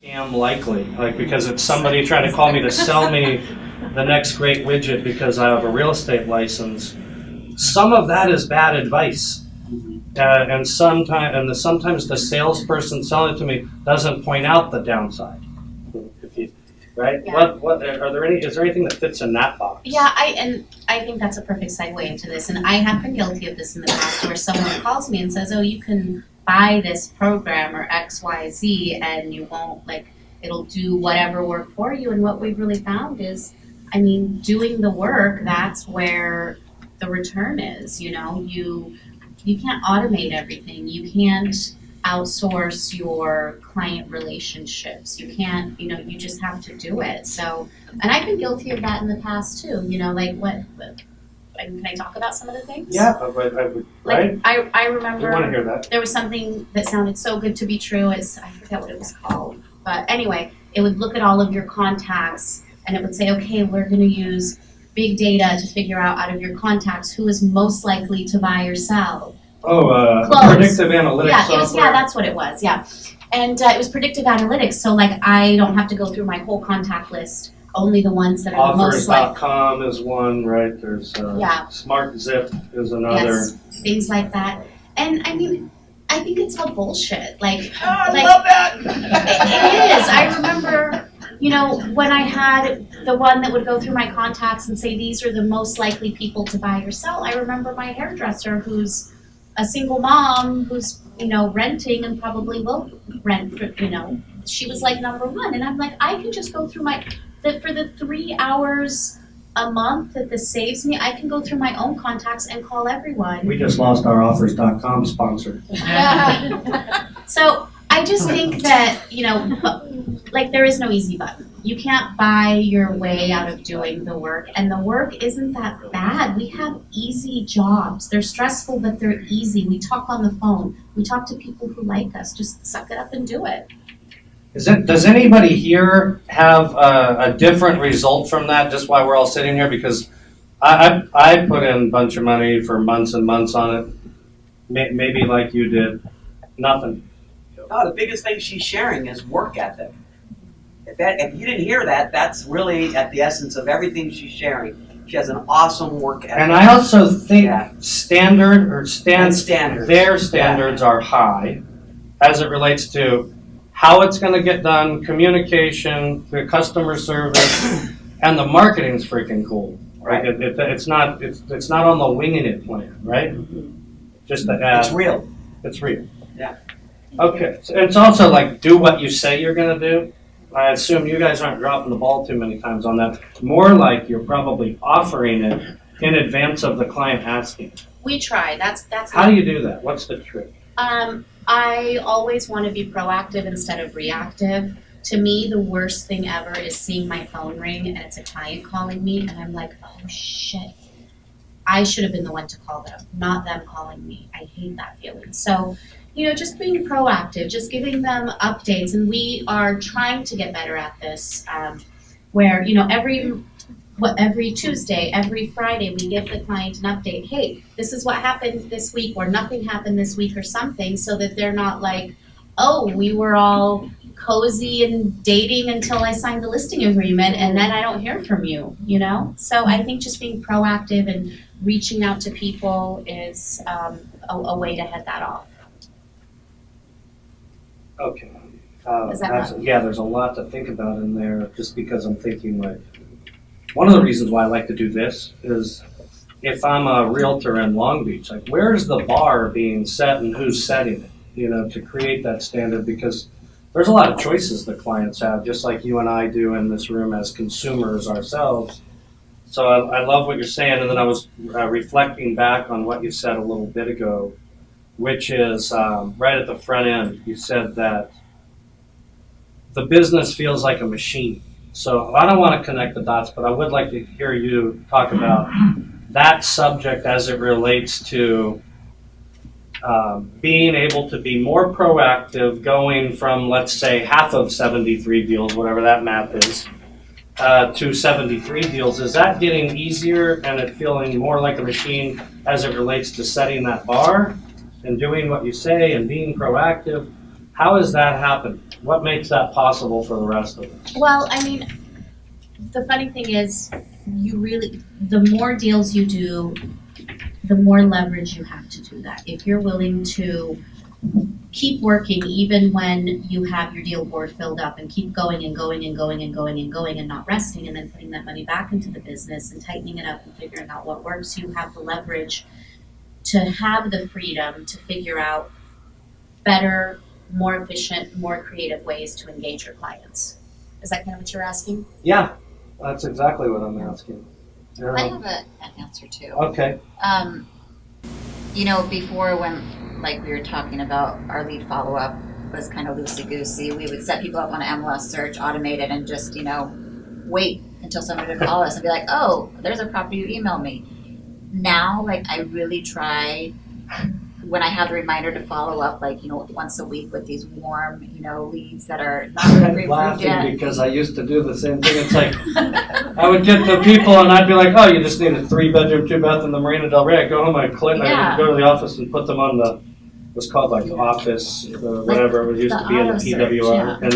Scam likely, like because it's somebody trying to call me to sell me the next great widget because I have a real estate license. Some of that is bad advice, and sometimes the salesperson selling it to me doesn't point out the downside. If you, right? Yeah. What are there any? Is there anything that fits in that box? Yeah, I think that's a perfect segue into this, and I have been guilty of this in the past, where someone calls me and says, "Oh, you can buy this program or X, Y, Z, and you won't it'll do whatever work for you." And what we've really found is, doing the work, that's where the return is. You can't automate everything. You can't outsource your client relationships. You can't, you just have to do it. So, and I've been guilty of that in the past too. Can I talk about some of the things? Yeah, right? I remember I want to hear that. there was something that sounded so good to be true. I forget what it was called. But anyway, it would look at all of your contacts and it would say, okay, we're going to use big data to figure out of your contacts who is most likely to buy or sell. Predictive analytics software? Yeah, that's what it was, yeah. And it was predictive analytics, so I don't have to go through my whole contact list, only the ones that are the most likely. Offers.com is one, right? There's Smart Zip is another. Yes, things like that. And I think it's all bullshit. I love that! It is. I remember, when I had the one that would go through my contacts and say these are the most likely people to buy or sell, I remember my hairdresser who's a single mom who's, renting and probably will rent for, she was number one. And I'm I can just go through for the 3 hours a month that this saves me, I can go through my own contacts and call everyone. We just lost our offers.com sponsor. So I just think that, there is no easy button. You can't buy your way out of doing the work, and the work isn't that bad. We have easy jobs. They're stressful, but they're easy. We talk on the phone. We talk to people who like us. Just suck it up and do it. Does anybody here have a different result from that, just while we're all sitting here? Because I put in a bunch of money for months and months on it, maybe like you did, nothing. No, the biggest thing she's sharing is work ethic. If you didn't hear that, that's really at the essence of everything she's sharing. She has an awesome work ethic. And I also think standards. Their standards are high as it relates to how it's going to get done, communication, the customer service, and the marketing's freaking cool. Right. It's not on the winging it plan, right? Just it's real. It's real. Yeah. Okay. So it's also do what you say you're going to do. I assume you guys aren't dropping the ball too many times on that. More like you're probably offering it in advance of the client asking. We try. That's. How do you do that? What's the trick? I always want to be proactive instead of reactive. To me, the worst thing ever is seeing my phone ring and it's a client calling me and I'm oh shit. I should have been the one to call them, not them calling me. I hate that feeling. So, just being proactive, just giving them updates. And we are trying to get better at this, where, every Tuesday, every Friday, we give the client an update. Hey, this is what happened this week, or nothing happened this week, or something, so that they're not oh, we were all cozy and dating until I signed the listing agreement, and then I don't hear from you, So I think just being proactive and reaching out to people is a way to head that off. Okay. There's a lot to think about in there, just because I'm thinking one of the reasons why I like to do this is if I'm a realtor in Long Beach, where's the bar being set and who's setting it, to create that standard, because there's a lot of choices the clients have, just like you and I do in this room as consumers ourselves. So I love what you're saying, and then I was reflecting back on what you said a little bit ago, which is right at the front end, you said that the business feels like a machine. So I don't want to connect the dots, but I would like to hear you talk about that subject as it relates to being able to be more proactive, going from, let's say, half of 73 deals, whatever that math is, to 73 deals. Is that getting easier and it feeling more like a machine as it relates to setting that bar and doing what you say and being proactive? How has that happened? What makes that possible for the rest of us? Well, I mean, the funny thing is, the more deals you do, the more leverage you have to do that. If you're willing to keep working even when you have your deal board filled up and keep going and going and going and going and going and not resting and then putting that money back into the business and tightening it up and figuring out what works, you have the leverage to have the freedom to figure out better, more efficient, more creative ways to engage your clients. Is that kind of what you're asking? Yeah, that's exactly what I'm asking. I have an answer too. Okay. Before when we were talking about our lead follow-up was kind of loosey-goosey, we would set people up on an MLS search, automated, and just, wait until somebody would call us and be like, oh, there's a property, you emailed me. Now, I really try when I have the reminder to follow up, once a week with these warm, leads that are not really I'm pre-approved laughing yet. because I used to do the same thing. It's like, I would get the people and I'd be like, oh, you just need a 3-bedroom, 2-bath in the Marina Del Rey. I go home, I click, Yeah. I go to the office and put them on the, what's called office, whatever it was used to be in the auto search, PWR. And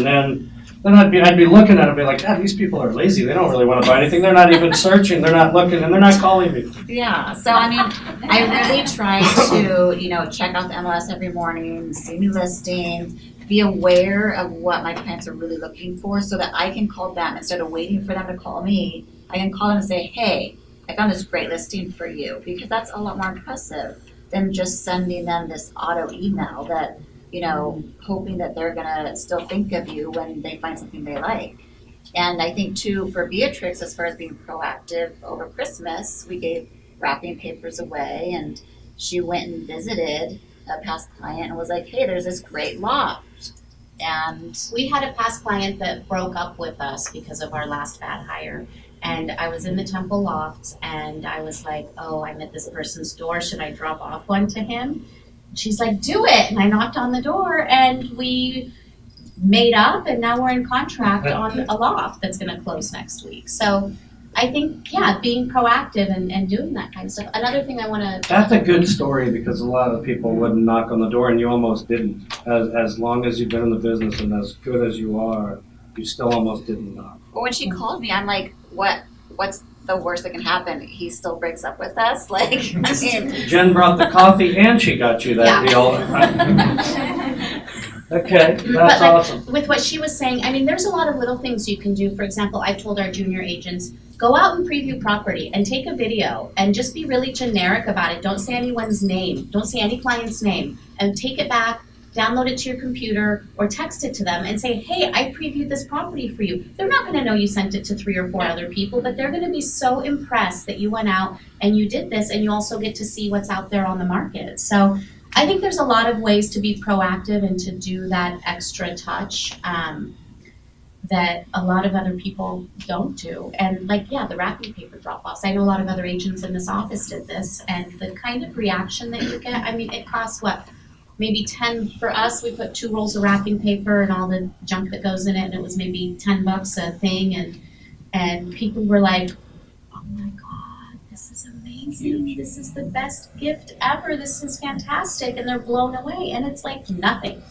then I'd be looking at it and be like, God, these people are lazy. They don't really want to buy anything. They're not even searching. They're not looking, and they're not calling me. Yeah, so I really try to, check out the MLS every morning, see new listings, be aware of what my clients are really looking for so that I can call them instead of waiting for them to call me. I can call them and say, hey, I found this great listing for you, because that's a lot more impressive than just sending them this auto email that, hoping that they're gonna still think of you when they find something they like. And I think too, for Beatrix, as far as being proactive over Christmas, we gave wrapping papers away, and she went and visited a past client and was like, hey, there's this great loft. And We had a past client that broke up with us because of our last bad hire. And I was in the Temple Lofts and I was like, oh, I'm at this person's door. Should I drop off one to him? She's like, do it. And I knocked on the door and we made up, and now we're in contract on a loft that's going to close next week. So I think, being proactive and doing that kind of stuff. Another thing I want to... That's a good story, because a lot of people wouldn't knock on the door, and you almost didn't. As long as you've been in the business and as good as you are, you still almost didn't knock. But when she called me, I'm like, what's the worst that can happen? He still breaks up with us? Jen brought the coffee and she got you that deal. Okay, that's awesome. With what she was saying, there's a lot of little things you can do. For example, I've told our junior agents, go out and preview property and take a video and just be really generic about it. Don't say anyone's name. Don't say any client's name. And take it back, download it to your computer, or text it to them and say, hey, I previewed this property for you. They're not going to know you sent it to 3 or 4 other people, but they're going to be so impressed that you went out and you did this, and you also get to see what's out there on the market. So I think there's a lot of ways to be proactive and to do that extra touch that a lot of other people don't do. And the wrapping paper drop-offs. I know a lot of other agents in this office did this, and the kind of reaction that you get, it costs what? Maybe 10 for us. We put 2 rolls of wrapping paper and all the junk that goes in it, and it was maybe $10 a thing, and people were like, oh my God, this is amazing. This is the best gift ever. This is fantastic. And they're blown away, and it's like nothing.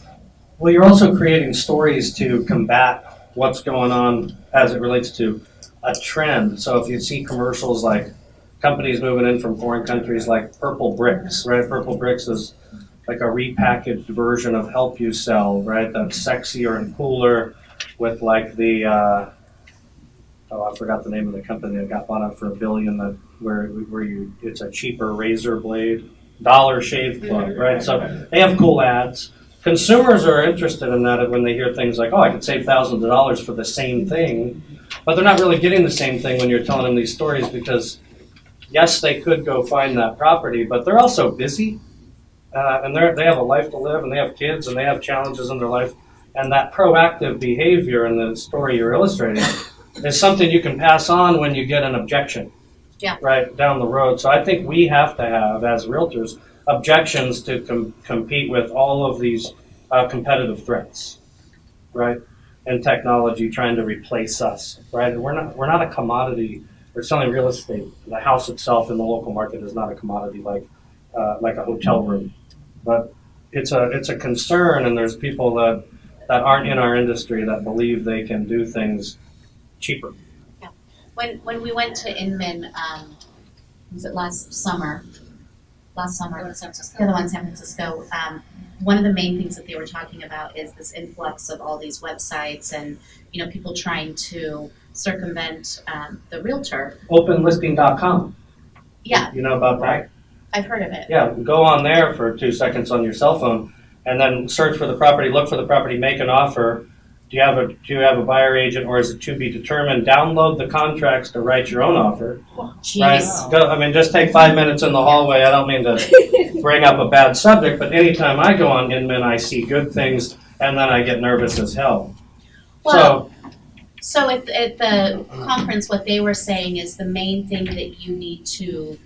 Well, you're also creating stories to combat what's going on as it relates to a trend. So if you see commercials like companies moving in from foreign countries, like Purple Bricks, right? Purple Bricks is like a repackaged version of Help You Sell, right? That's sexier and cooler with the, I forgot the name of the company that got bought out for $1 billion, it's a cheaper razor blade, Dollar Shave Club, right? So they have cool ads. Consumers are interested in that when they hear things like, oh, I could save thousands of dollars for the same thing, but they're not really getting the same thing when you're telling them these stories, because yes, they could go find that property, but they're also busy. And they have a life to live, and they have kids, and they have challenges in their life. And that proactive behavior in the story you're illustrating is something you can pass on when you get an objection, right down the road. So I think we have to have, as realtors, objections to compete with all of these competitive threats, right? And technology trying to replace us, right? We're not a commodity. We're selling real estate. The house itself in the local market is not a commodity like a hotel room. But it's a concern, and there's people that aren't in our industry that believe they can do things cheaper. When we went to Inman, was it last summer? San Francisco. The other one, San Francisco. One of the main things that they were talking about is this influx of all these websites and, you know, people trying to circumvent the realtor. Openlisting.com. Yeah, You know about that? I've heard of it. Yeah, go on there for 2 seconds on your cell phone, and then search for the property, look for the property, make an offer. Do you have a buyer agent, or is it to be determined? Download the contracts to write your own offer. Jeez. Right? Go, I mean, just take 5 minutes in the hallway. I don't mean to bring up a bad subject, but anytime I go on Inman, I see good things, and then I get nervous as hell. Well, so at the conference, what they were saying is the main thing that you need to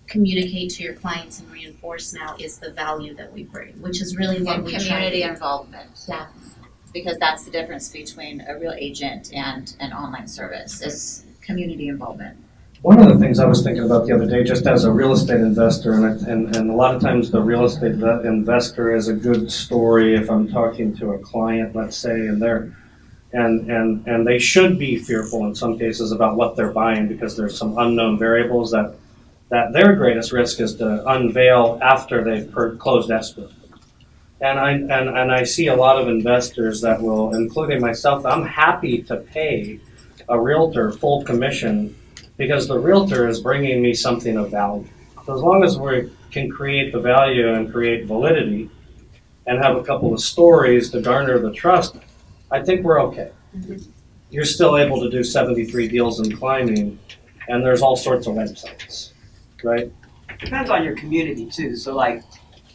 communicate to your clients and reinforce now is the value that we bring, which is really what And we community try to involvement. Yeah. Because that's the difference between a real agent and an online service, is community involvement. One of the things I was thinking about the other day, just as a real estate investor, and a lot of times the real estate investor is a good story if I'm talking to a client, let's say, and they should be fearful in some cases about what they're buying because there's some unknown variables that their greatest risk is to unveil after they've closed escrow. And I see a lot of investors that will, including myself, I'm happy to pay a realtor full commission because the realtor is bringing me something of value. So as long as we can create the value and create validity and have a couple of stories to garner the trust, I think we're okay. Mhm. You're still able to do 73 deals in climbing, and there's all sorts of websites, right? Depends on your community too. So like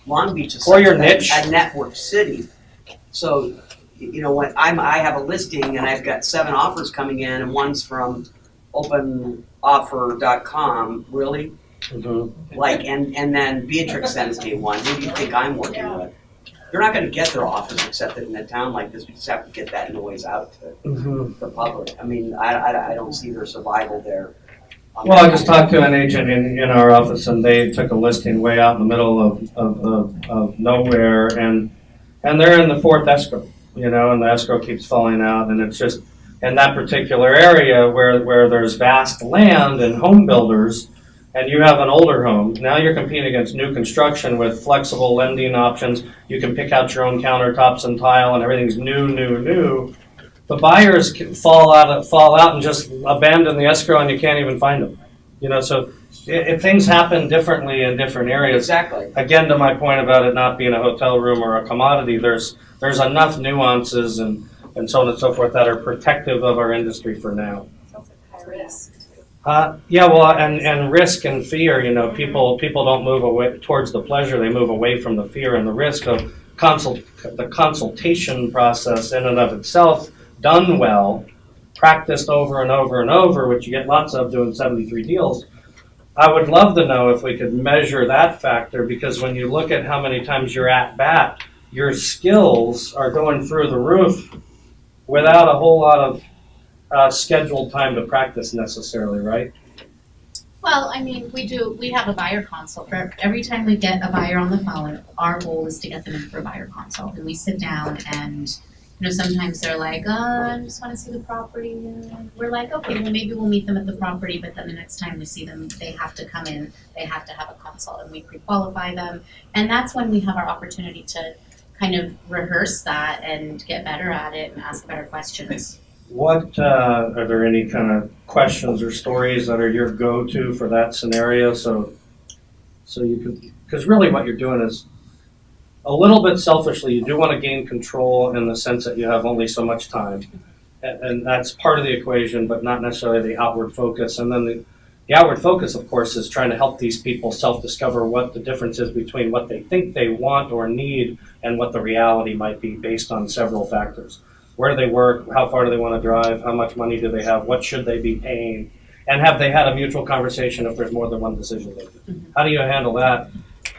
Long Beach is Or such your a niche. network city. So, you know, when I have a listing and I've got 7 offers coming in and one's from openoffer.com, really? Mm-hmm. Like, and then Beatrix sends me one. Who do you think I'm working with? They're not going to get their offers accepted in a town like this. We just have to get that noise out to Mm-hmm. the public. I mean, I don't see their survival there. Well, I just talked to an agent in our office, and they took a listing way out in the middle of nowhere, and they're in the 4th escrow, you know, and the escrow keeps falling out, and it's just in that particular area where there's vast land and home builders, and you have an older home. Now you're competing against new construction with flexible lending options. You can pick out your own countertops and tile, and everything's new. The buyers can fall out and just abandon the escrow, and you can't even find them. You know, so if things happen differently in different areas. Exactly. Again, to my point about it not being a hotel room or a commodity, there's enough nuances and so on and so forth that are protective of our industry for now. Yeah, well, and risk and fear. You know, people don't move away towards the pleasure; they move away from the fear and the risk of the consultation process in and of itself. Done well, practiced over and over and over, which you get lots of doing 73 deals. I would love to know if we could measure that factor, because when you look at how many times you're at bat, your skills are going through the roof without a whole lot of scheduled time to practice necessarily, right? Well, I mean, we have a buyer consult. For every time we get a buyer on the phone, our goal is to get them in for a buyer consult. And we sit down and, you know, sometimes they're like, I just want to see the property. And we're like, okay, well, maybe we'll meet them at the property, but then the next time we see them, they have to come in, they have to have a consult, and we pre-qualify them. And that's when we have our opportunity to kind of rehearse that and get better at it and ask better questions. What are there any kind of questions or stories that are your go-to for that scenario? So you could, because really what you're doing is a little bit selfishly, you do want to gain control in the sense that you have only so much time, and that's part of the equation, but not necessarily the outward focus. And then the outward focus, of course, is trying to help these people self-discover what the difference is between what they think they want or need and what the reality might be based on several factors. Where do they work? How far do they want to drive? How much money do they have? What should they be paying? And have they had a mutual conversation if there's more than one decision maker? Mhm. How do you handle that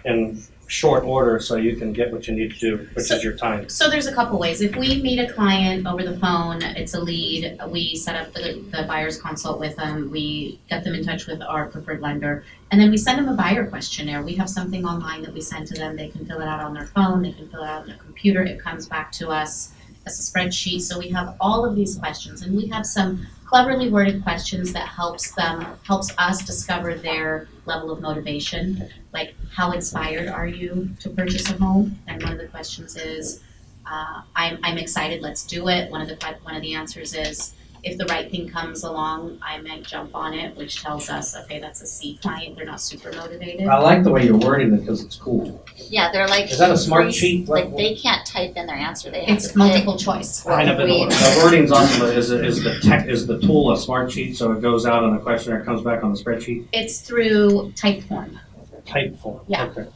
in short order so you can get what you need to do, which is your time. So there's a couple ways. If we meet a client over the phone, it's a lead, we set up the buyer's consult with them, we get them in touch with our preferred lender, and then we send them a buyer questionnaire. We have something online that we send to them. They can fill it out on their phone, they can fill it out on their computer, it comes back to us as a spreadsheet. So we have all of these questions, and we have some cleverly worded questions that helps us discover their level of motivation. Like, how inspired are you to purchase a home? And one of the questions is, I'm excited, let's do it. One of the answers is, if the right thing comes along, I might jump on it, which tells us, okay, that's a C client, they're not super motivated. I like the way you're wording it because it's cool. Yeah, they're like. Is that a smart sheet? Like, they can't type in their answer, they have It's to multiple choice. I know, but the wording's awesome. Is the tool a smart sheet so it goes out on the questionnaire, comes back on the spreadsheet? It's through type form. Type form. Yeah. Okay.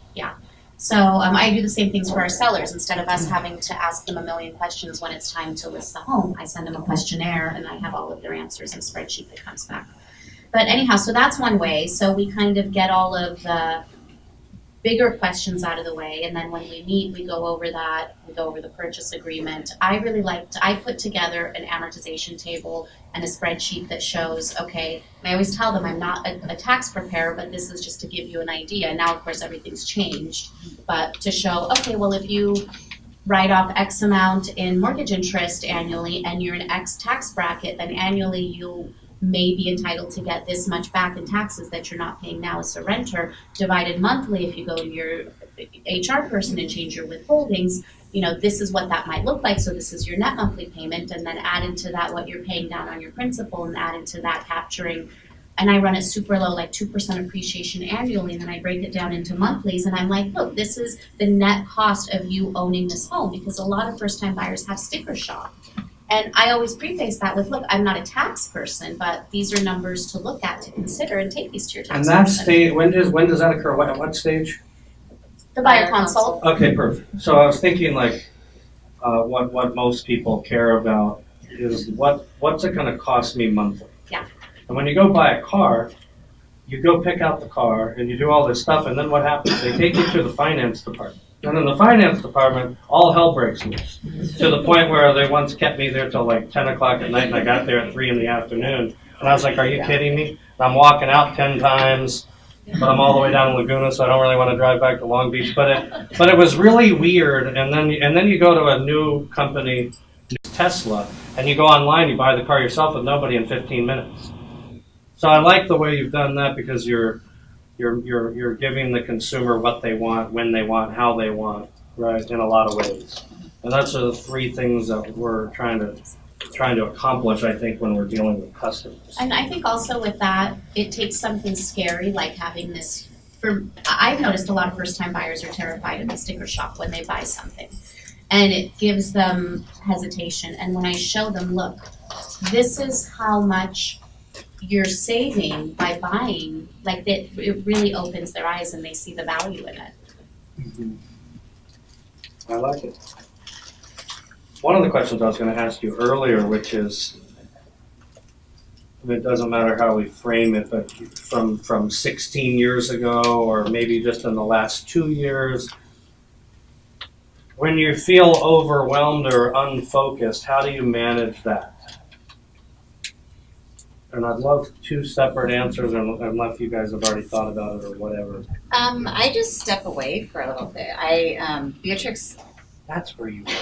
So I do the same things for our sellers. Instead of us having to ask them a million questions when it's time to list the home, I send them a questionnaire and I have all of their answers in a spreadsheet that comes back. But anyhow, so that's one way. So we kind of get all of the bigger questions out of the way, and then when we meet, we go over the purchase agreement. I put together an amortization table and a spreadsheet that shows, okay, I always tell them I'm not a tax preparer, but this is just to give you an idea. Now, of course, everything's changed, but to show, okay, well, if you write off X amount in mortgage interest annually and you're in X tax bracket, then annually you may be entitled to get this much back in taxes that you're not paying now as a renter, divided monthly. If you go to your HR person and change your withholdings, this is what that might look like. So this is your net monthly payment, and then add into that what you're paying down on your principal, and add into that capturing, and I run it super low, like 2% appreciation annually, and then I break it down into monthlies, and I'm like, look, this is the net cost of you owning this home, because a lot of first-time buyers have sticker shock. And I always preface that with, look, I'm not a tax person, but these are numbers to look at, to consider, and take these to your tax And that person. stage, when does that occur? What stage? The buyer consult. Okay, perfect. So I was thinking what most people care about is what's it going to cost me monthly? Yeah. And when you go buy a car, you go pick out the car and you do all this stuff, and then what happens? They take you to the finance department. And in the finance department, all hell breaks loose. To the point where they once kept me there till like 10 o'clock at night, and I got there at 3 in the afternoon. And I was like, are you kidding me? And I'm walking out 10 times, but I'm all the way down in Laguna, so I don't really want to drive back to Long Beach. But it was really weird. And then you go to a new company, Tesla, and you go online, you buy the car yourself with nobody in 15 minutes. So I like the way you've done that, because you're giving the consumer what they want, when they want, how they want, right, in a lot of ways. And that's the three things that we're trying to accomplish, I think, when we're dealing with customers. And I think also with that, it takes something scary, like having this, I've noticed a lot of first-time buyers are terrified of the sticker shock when they buy something. And it gives them hesitation. And when I show them, look, this is how much you're saving by buying, like it really opens their eyes and they see the value in it. Mm-hmm. I like it. One of the questions I was going to ask you earlier, which is, it doesn't matter how we frame it, but from 16 years ago, or maybe just in the last 2 years, when you feel overwhelmed or unfocused, how do you manage that? And I'd love 2 separate answers, unless you guys have already thought about it or whatever. I just step away for a little bit. Beatrix. That's where you go.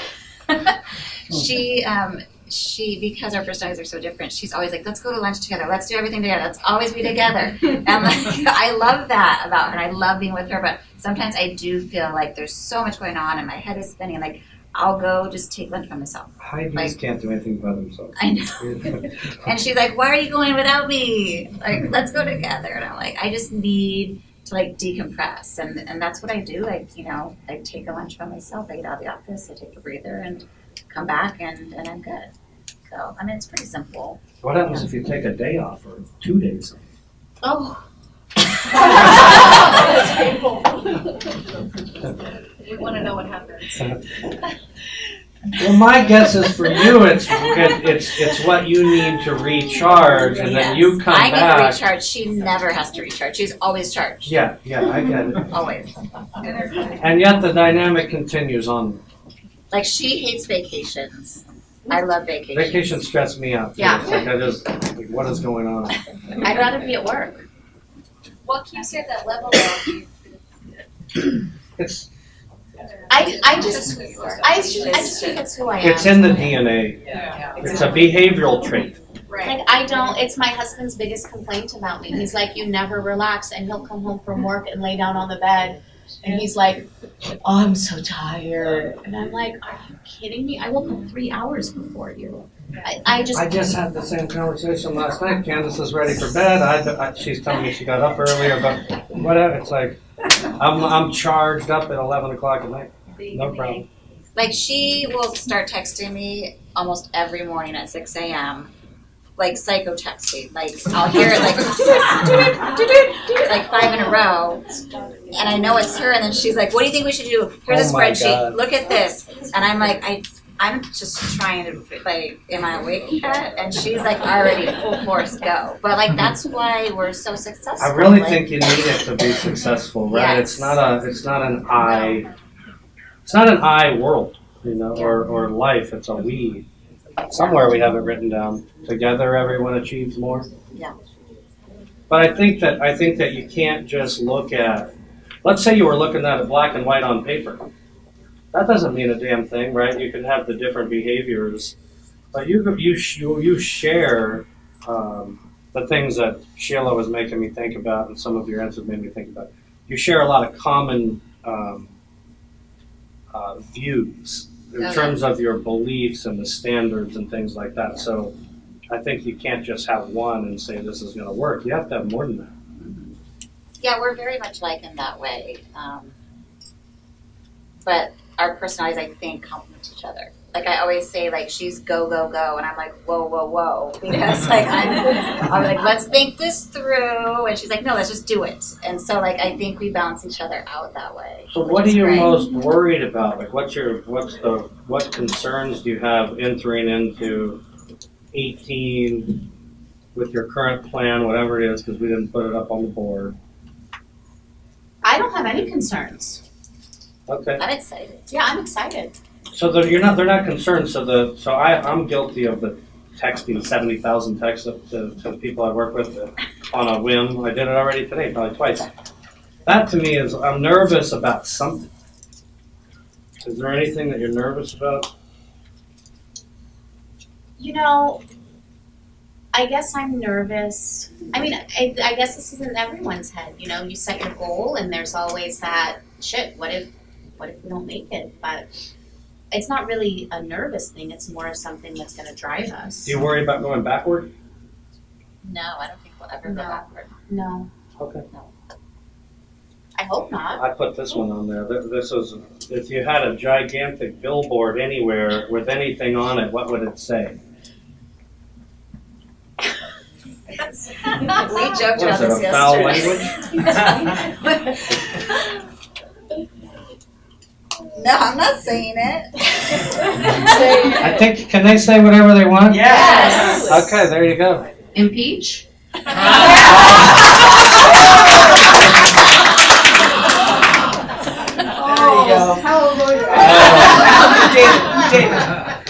She, because our personalities are so different, she's always like, let's go to lunch together. Let's do everything together. Let's always be together. And I love that about her. And I love being with her. But sometimes I do feel like there's so much going on and my head is spinning. And I'll go just take lunch by myself. Hybrids can't do anything by themselves. I know. And she's like, why are you going without me? Like, let's go together. And I'm like, I just need to decompress. And that's what I do. I take a lunch by myself. I get out of the office, I take a breather and come back and I'm good. So, it's pretty simple. What happens if you take a day off or 2 days off? Oh. That's painful. We want to know what happens. Well, my guess is for you, it's what you need to recharge, and then you come I back. need to recharge. She never has to recharge. She's always charged. Yeah, I get it. Always. And yet the dynamic continues on. Like, she hates vacations. I love vacations. Vacations stress me out. Too. Yeah. It's like like, what is going on? I'd rather be at work. What keeps you at that level though? It's I just think it's who I am. in the DNA. It's a behavioral trait. Like, I don't, it's my husband's biggest complaint about me. He's like, you never relax, and he'll come home from work and lay down on the bed, and he's like, oh, I'm so tired. And I'm like, are you kidding me? I woke up 3 hours before you. I just had the same conversation last night. Candace is ready for bed. She's telling me she got up earlier, but whatever. It's like, I'm charged up at 11 o'clock at night. No problem. Like, she will start texting me almost every morning at 6 a.m. Like, psycho texting. Like, I'll hear it like 5 in a row. And I know it's her. And then she's like, what do you think we should do? Here's a Oh my spreadsheet. God. Look at this. And I'm like, I'm just trying to, like, am I awake yet? And she's like, already full force go. But, like, that's why we're so successful. I really like, think you need it to be successful, right? Yes. It's not an I world, or life. It's a we. Somewhere we have it written down. Together, everyone achieves more. Yeah. But I think that you can't just look at. Let's say you were looking at it black and white on paper. That doesn't mean a damn thing, right? You can have the different behaviors, but you share the things that Sheila was making me think about, and some of your answers made me think about. You share a lot of common views in terms of your beliefs and the standards and things like that. So I think you can't just have one and say this is going to work. You have to have more than that. Yeah, we're very much like in that way. But our personalities, I think, complement each other. Like, I always say, like, she's go, go, go, and I'm like, whoa, whoa, whoa. Because, like, I'm like, let's think this through. And she's like, no, let's just do it. And so, like, I think we balance each other out that way. So what are you most worried about? Like, what concerns do you have entering into 18 with your current plan, whatever it is, because we didn't put it up on the board? I don't have any concerns. Okay. I'm excited. Yeah, I'm excited. So they're not concerned. So I'm guilty of the texting 70,000 texts to the people I work with on a whim. I did it already today, probably twice. That to me is, I'm nervous about something. Is there anything that you're nervous about? I guess I'm nervous. I mean, I guess this is in everyone's head. You set your goal, and there's always that, shit, what if we don't make it? But it's not really a nervous thing. It's more of something that's going to drive us. Do you worry about going backward? No, I don't think we'll ever go backward. No. Okay. I hope not. I put this one on there. This was, if you had a gigantic billboard anywhere with anything on it, what would it say? We joked What about is it, this a foul yesterday. language? No, I'm not saying it. I think, can they say whatever they want? Yes. Okay, there you go. Impeach? David,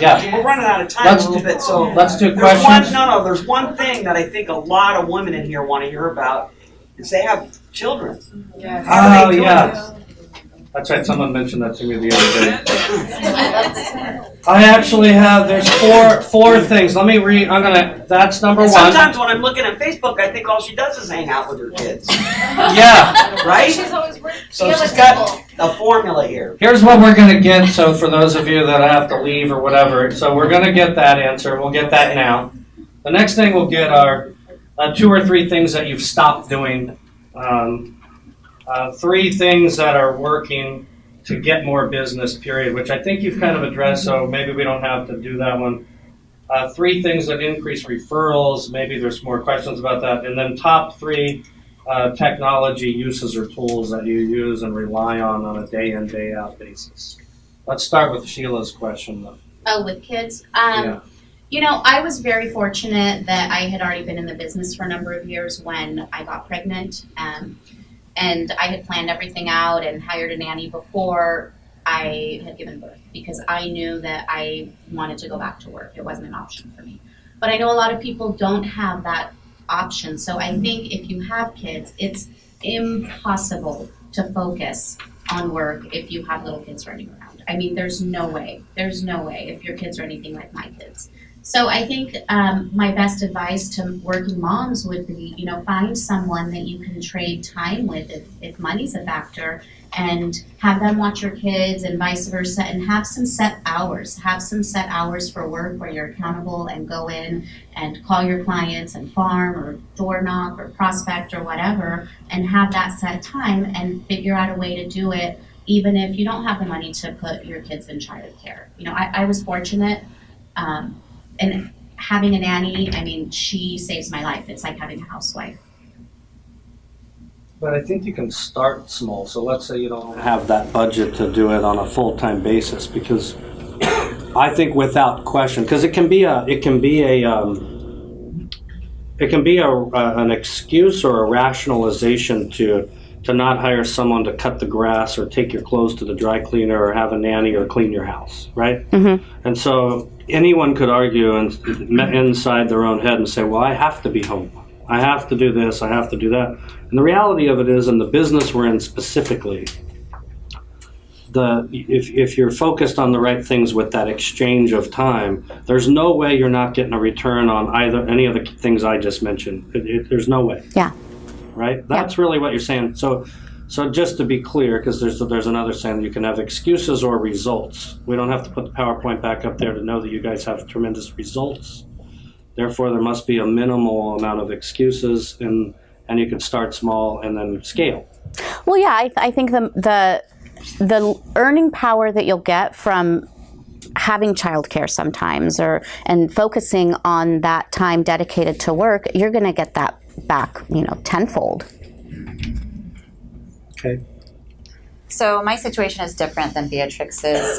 Yeah. we're running out of time Let's a little do- bit, so Let's do there's questions. there's one thing that I think a lot of women in here want to hear about, is they have children. How Oh, do they do yeah. That's right, someone mentioned that to me the other day. I actually have, there's four things. Let me read, that's number And one. sometimes when I'm looking at Facebook, I think all she does is hang out with her kids, Yeah. right? She's always working. So she's got a formula here. Here's what we're going to get, so for those of you that have to leave or whatever, so we're going to get that answer. We'll get that now. The next thing we'll get are 2 or 3 things that you've stopped doing. 3 things that are working to get more business, period, which I think you've kind of addressed, so maybe we don't have to do that one. 3 things that increase referrals, maybe there's more questions about that. And then top 3 technology uses or tools that you use and rely on a day in, day out basis. Let's start with Sheila's question, though. Oh, with kids? Yeah. You know, I was very fortunate that I had already been in the business for a number of years when I got pregnant. And I had planned everything out and hired a nanny before I had given birth because I knew that I wanted to go back to work. It wasn't an option for me. But I know a lot of people don't have that option. So I think if you have kids, it's impossible to focus on work if you have little kids running around. I mean, there's no way if your kids are anything like my kids. So I think my best advice to working moms would be, you know, find someone that you can trade time with if money's a factor and have them watch your kids and vice versa and have some set hours. Have some set hours for work where you're accountable and go in and call your clients and farm or door knock or prospect or whatever and have that set time and figure out a way to do it even if you don't have the money to put your kids in childcare. You know, I was fortunate. And having a nanny, I mean, she saves my life. It's like having a housewife. But I think you can start small. So let's say you don't have that budget to do it on a full-time basis, because I think without question, because it can be an excuse or a rationalization to not hire someone to cut the grass or take your clothes to the dry cleaner or have a nanny or clean your house, right? Mm-hmm. And so anyone could argue inside their own head and say, well, I have to be home. I have to do this, I have to do that. And the reality of it is, in the business we're in specifically, if you're focused on the right things with that exchange of time, there's no way you're not getting a return on any of the things I just mentioned. There's no way. Yeah. Right? That's really what you're saying. So just to be clear, because there's another saying, you can have excuses or results. We don't have to put the PowerPoint back up there to know that you guys have tremendous results. Therefore, there must be a minimal amount of excuses, and you can start small and then scale. Well, yeah, I think the earning power that you'll get from having childcare sometimes and focusing on that time dedicated to work, you're going to get that back, tenfold. Okay. So my situation is different than Beatrix's,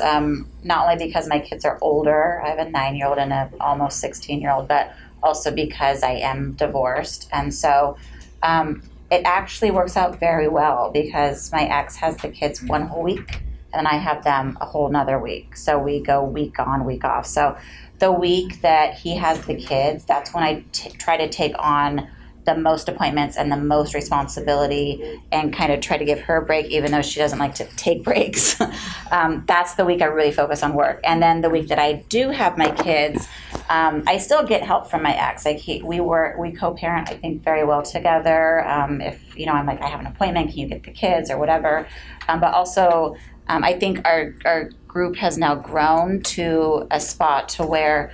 not only because my kids are older, I have a 9-year-old and an almost 16-year-old, but also because I am divorced. And so it actually works out very well because my ex has the kids one whole week and I have them a whole nother week. So we go week on, week off. So the week that he has the kids, that's when I try to take on the most appointments and the most responsibility and kind of try to give her a break, even though she doesn't like to take breaks. That's the week I really focus on work. And then the week that I do have my kids, I still get help from my ex. Like we co-parent, I think, very well together. If, I'm like, I have an appointment, can you get the kids or whatever? But also, I think our group has now grown to a spot to where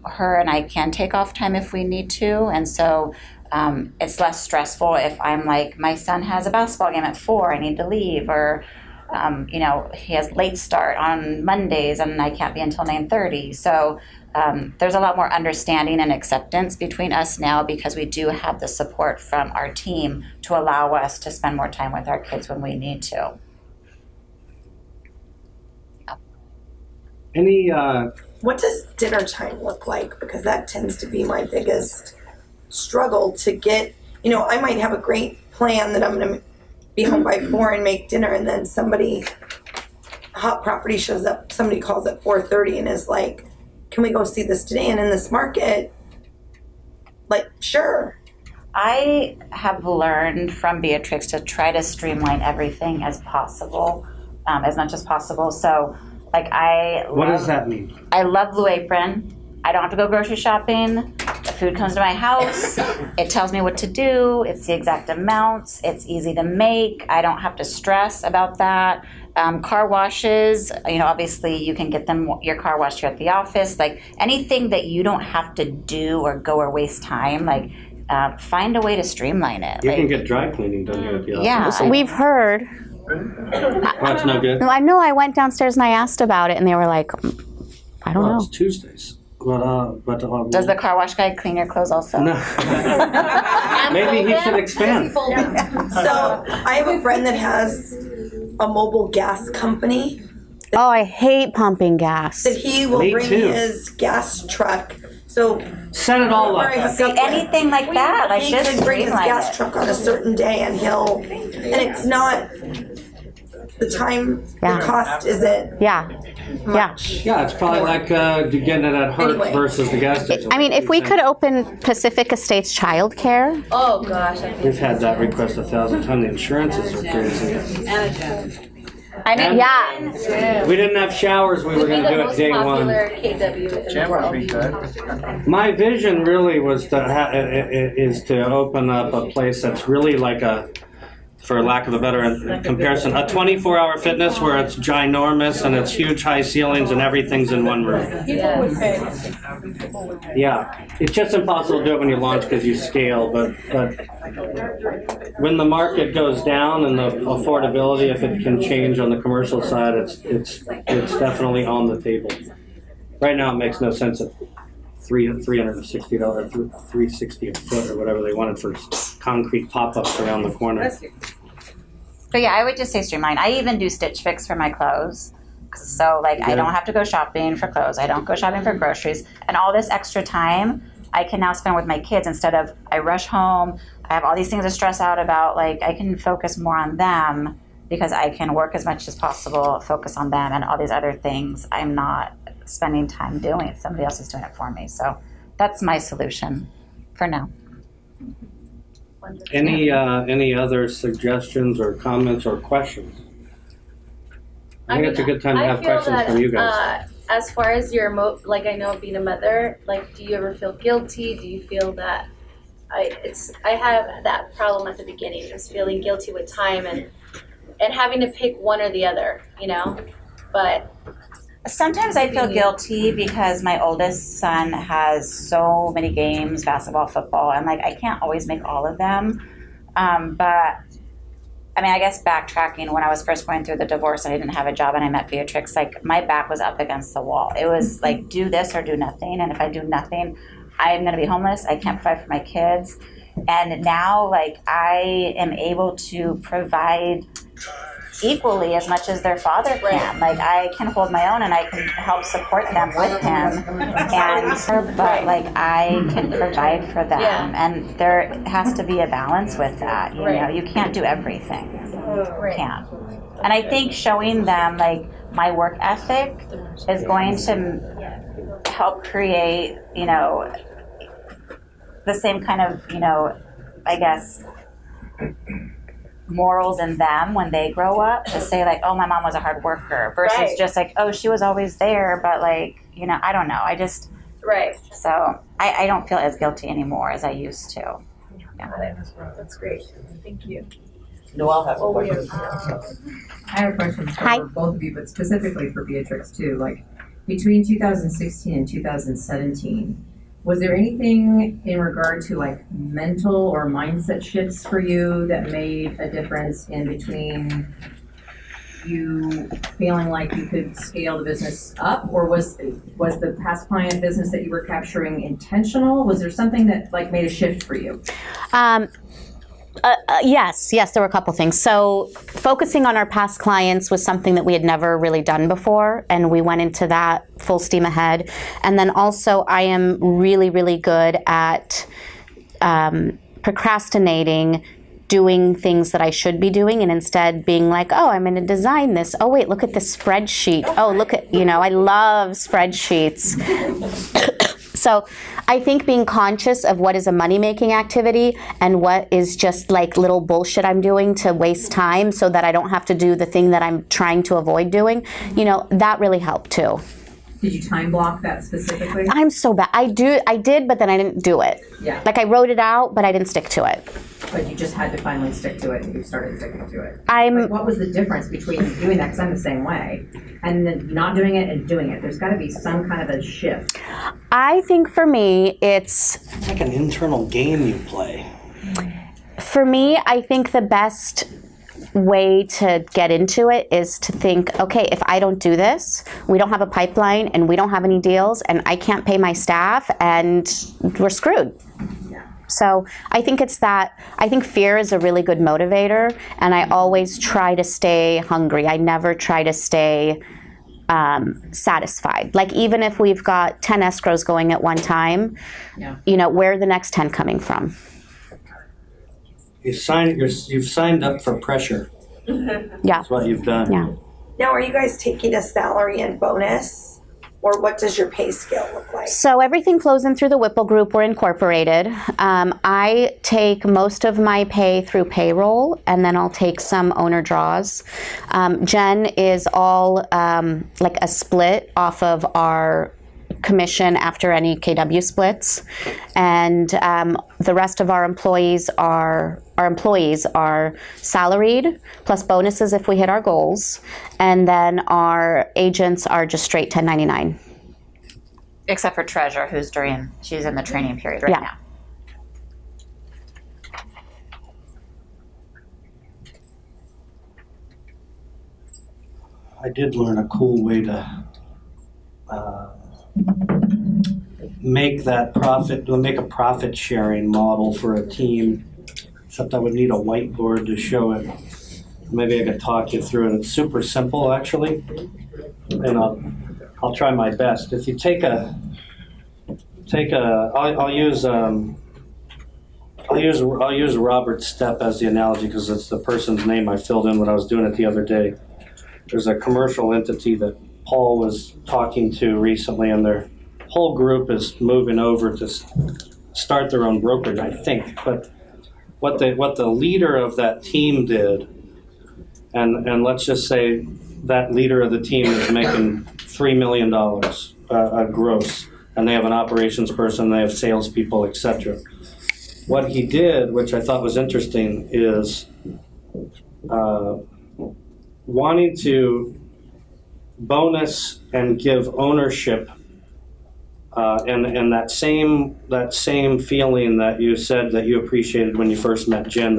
her and I can take off time if we need to, and so it's less stressful if I'm like, my son has a basketball game at 4, I need to leave, or he has late start on Mondays and I can't be until 9:30. So there's a lot more understanding and acceptance between us now because we do have the support from our team to allow us to spend more time with our kids when we need to. Any What does dinner time look like? Because that tends to be my biggest struggle to get, I might have a great plan that I'm going to be home by 4 and make dinner, and then hot property shows up, somebody calls at 4:30 and is like, can we go see this today and in this market? Like, sure. I have learned from Beatrix to try to streamline everything as possible, as much as possible. So, what does that mean? I love Blue Apron. I don't have to go grocery shopping. The food comes to my house. It tells me what to do. It's the exact amounts. It's easy to make. I don't have to stress about that. Car washes, obviously you can get your car washed here at the office. Like anything that you don't have to do or go or waste time, find a way to streamline it. You can get dry cleaning done here at the office. Yeah. So we've heard. That's no good. I know. I went downstairs and I asked about it, and they were like, "I don't know." It's Tuesdays. But Does the car wash guy clean your clothes also? No. Maybe he should expand. So I have a friend that has a mobile gas company, Oh, I hate pumping gas. that he will Me bring too. his gas truck. So Set it all where I up. hook See, up with, anything like that, like he just could bring his streamline gas it. truck on a certain day, and it's not the time. Yeah. The cost isn't Yeah. much. Yeah, it's probably like getting it at Hertz Anyway. versus the gas station. I mean, if we could open Pacific Estates childcare, Oh, gosh. We've had that request 1,000 times. The insurances are crazy. I mean, And- yeah. We didn't have showers. We were going to do it day one. KW in the world. My vision really was to is to open up a place that's really like a, for lack of a better comparison, a 24-hour fitness where it's ginormous and it's huge high ceilings and everything's in one room. Yeah, it's just impossible to do it when you launch because you scale, but when the market goes down and the affordability, if it can change on the commercial side, it's definitely on the table. Right now, it makes no sense at $360, $360 a foot or whatever they wanted for concrete pop-ups around the corner. but yeah, I would just say streamline. I even do Stitch Fix for my clothes. So like, I don't have to go shopping for clothes. I don't go shopping for groceries. And all this extra time I can now spend with my kids instead of I rush home. I have all these things to stress out about. Like, I can focus more on them because I can work as much as possible, focus on them, and all these other things I'm not spending time doing. Somebody else is doing it for me. So that's my solution for now. Any other suggestions or comments or questions? I think it's a good time to have questions from you guys. As far as your like, I know being a mother, like, do you ever feel guilty? Do you feel that I have that problem at the beginning, just feeling guilty with time and having to pick one or the other, you know? But Sometimes I feel guilty because my oldest son has so many games, basketball, football, and like I can't always make all of them. But I mean, I guess backtracking, when I was first going through the divorce and I didn't have a job and I met Beatrix, like my back was up against the wall. It was like, do this or do nothing. And if I do nothing, I'm going to be homeless. I can't provide for my kids. And now, like, I am able to provide equally as much as their father can. Like, I can hold my own and I can help support them with him. But like, I can provide for them. Yeah. And there has to be a balance with that. You know, you can't do everything. You can't. And I think showing them like my work ethic is going to help create, you know, the same kind of, you know, I guess, morals in them when they grow up, to say like, oh, my mom was a hard worker, versus just like, oh, she was always there, but like, you know, I don't know. I just, so I don't feel as guilty anymore as I used to. Yeah. that's great. Thank you. Noel has a question. I have a question Hi. for both of you, but specifically for Beatrix too. Like, between 2016 and 2017, was there anything in regard to like mental or mindset shifts for you that made a difference in between you feeling like you could scale the business up, or was the past client business that you were capturing intentional? Was there something that like made a shift for you? Yes, there were a couple things. So focusing on our past clients was something that we had never really done before, and we went into that full steam ahead. And then also I am really, really good at procrastinating, doing things that I should be doing, and instead being like, oh, I'm going to design this. Oh, wait, look at this spreadsheet. Oh, look at, you know, I love spreadsheets. So I think being conscious of what is a money-making activity and what is just like little bullshit I'm doing to waste time so that I don't have to do the thing that I'm trying to avoid doing, you know, that really helped too. Did you time block that specifically? I'm so bad. I did, but then I didn't do it. Yeah. Like I wrote it out, but I didn't stick to it. But you just had to finally stick to it, and you started sticking to it. I'm Like, what was the difference between doing that, because I'm the same way, and then not doing it and doing it? There's got to be some kind of a shift. I think for me, it's like an internal game you play. For me, I think the best way to get into it is to think, okay, if I don't do this, we don't have a pipeline and we don't have any deals and I can't pay my staff and we're screwed. So I think it's that, I think fear is a really good motivator, and I always try to stay hungry. I never try to stay satisfied. Like even if we've got 10 escrows going at one time, where are the next 10 coming from? You've signed up for pressure. Yeah. That's what you've done. Yeah. Now, are you guys taking a salary and bonus? Or what does your pay scale look like? So everything flows in through the Whipple Group. We're incorporated. I take most of my pay through payroll, and then I'll take some owner draws. Jen is all like a split off of our commission after any KW splits, and the rest of our employees are salaried plus bonuses if we hit our goals, and then our agents are just straight 1099. Except for Treasure, she's in the training period right now. I did learn a cool way to make a profit sharing model for a team, except I would need a whiteboard to show it. Maybe I could talk you through it. It's super simple actually, and I'll try my best. If you I'll use Robert Stepp as the analogy because it's the person's name I filled in when I was doing it the other day. There's a commercial entity that Paul was talking to recently, and their whole group is moving over to start their own brokerage, I think. But what the leader of that team did, and let's just say that leader of the team is making $3 million gross, and they have an operations person, they have salespeople, etc. What he did, which I thought was interesting, is wanting to bonus and give ownership, and that same feeling that you said that you appreciated when you first met Jen,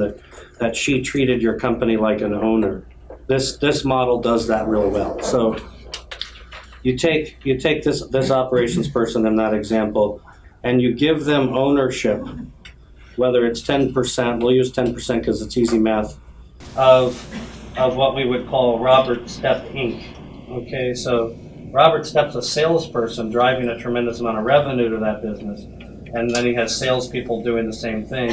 that she treated your company like an owner. This model does that really well. So you take this operations person in that example, and you give them ownership, whether it's 10%, we'll use 10% because it's easy math, of what we would call Robert Stepp Inc. Okay, so Robert Stepp's a salesperson driving a tremendous amount of revenue to that business, and then he has salespeople doing the same thing.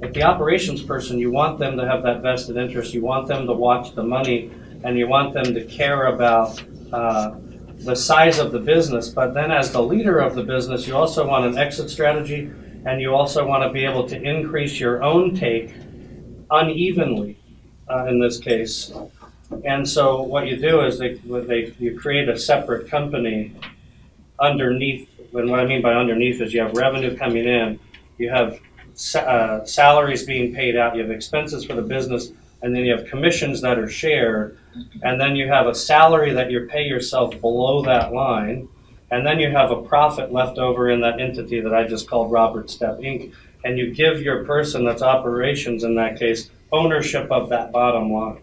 If the operations person, you want them to have that vested interest, you want them to watch the money, and you want them to care about the size of the business, but then as the leader of the business, you also want an exit strategy, and you also want to be able to increase your own take unevenly, in this case. And so what you do is you create a separate company underneath, and what I mean by underneath is you have revenue coming in, you have salaries being paid out, you have expenses for the business, and then you have commissions that are shared, and then you have a salary that you pay yourself below that line, and then you have a profit left over in that entity that I just called Robert Stepp Inc., and you give your person that's operations in that case ownership of that bottom line.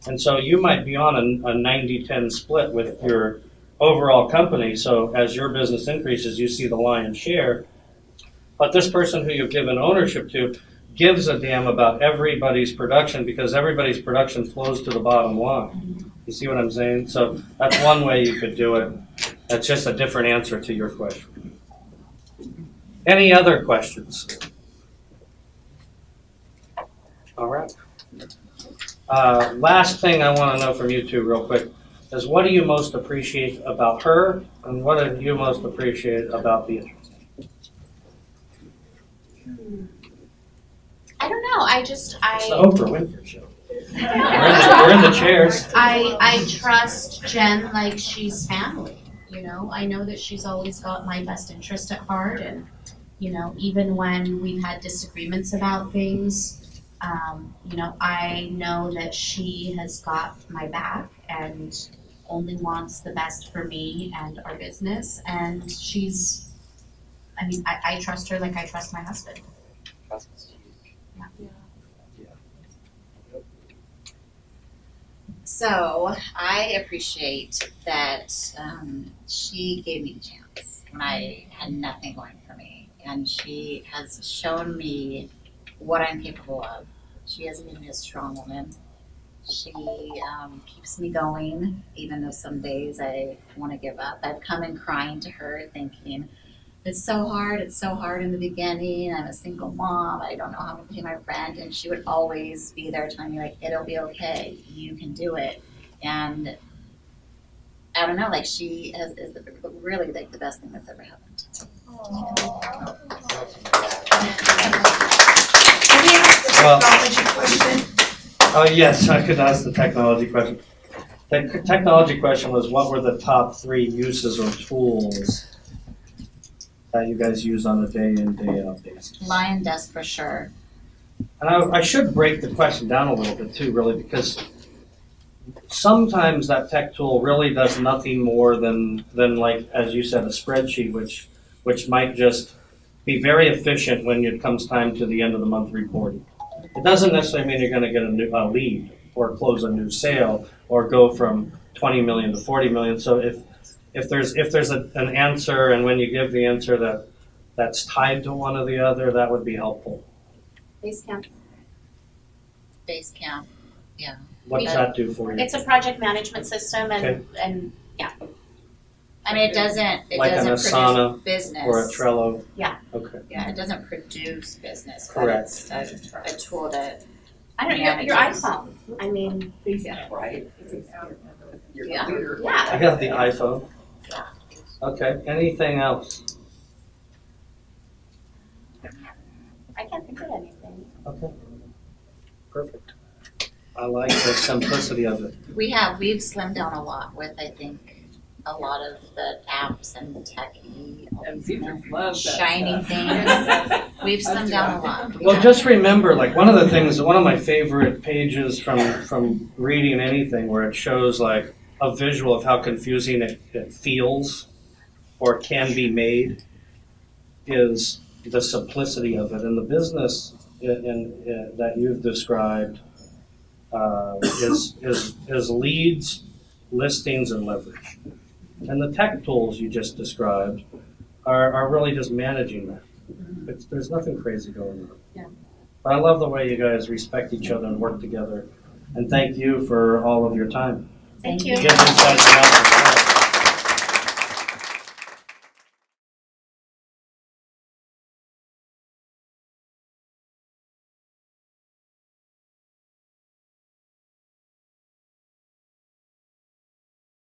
And so you might be on a 90-10 split with your overall company, so as your business increases, you see the lion's share. But this person who you've given ownership to gives a damn about everybody's production because everybody's production flows to the bottom line. You see what I'm saying? So that's one way you could do it. That's just a different answer to your question. Any other questions? All right. Last thing I want to know from you two real quick is what do you most appreciate about her and what do you most appreciate about Beatrice? I don't know. It's the Oprah Winfrey Show. We're in the chairs. I trust Jen like she's family. You know, I know that she's always got my best interest at heart, and you know, even when we've had disagreements about things, you know, I know that she has got my back and only wants the best for me and our business. And I trust her like I trust my husband. So I appreciate that she gave me the chance when I had nothing going for me, and she has shown me what I'm capable of. She has made me a strong woman. She keeps me going, even though some days I want to give up. I've come in crying to her, thinking, it's so hard in the beginning. I'm a single mom. I don't know how to pay my rent. And she would always be there telling me, like, it'll be okay. You can do it. And I don't know, like, she is really, like, the best thing that's ever happened. Can we ask the Well- technology question? Oh, yes, I could ask the technology question. The technology question was, what were the top 3 uses or tools that you guys use on a day in, day out basis? Lion desk for sure. And I should break the question down a little bit too, really, because sometimes that tech tool really does nothing more than like, as you said, a spreadsheet, which might just be very efficient when it comes time to the end of the month reporting. It doesn't necessarily mean you're going to get a lead or close a new sale or go from 20 million to 40 million. So if there's an answer, and when you give the answer that's tied to one or the other, that would be helpful. Basecamp. Basecamp. What does that do for you? It's a project management system, Okay. and I mean, it doesn't Like an produce Asana business. or a Trello? Yeah. Okay. Yeah, it doesn't produce business, Correct. but it's a tool that, I don't know, your iPhone. I mean, Right? Your Yeah. computer. yeah. I got the iPhone. Okay, anything else? I can't think of anything. Okay. Perfect. I like the simplicity of it. we've slimmed down a lot with, I think, a lot of the apps and techie, all these new shiny things. We've slimmed down a lot. Well, just remember, like, one of my favorite pages from reading anything where it shows like a visual of how confusing it feels or can be made is the simplicity of it. And the business that you've described is leads, listings, and leverage. And the tech tools you just described are really just managing that. There's nothing crazy going on. Yeah. But I love the way you guys respect each other and work together. And thank you for all of your time. Thank you. Give insights and outputs.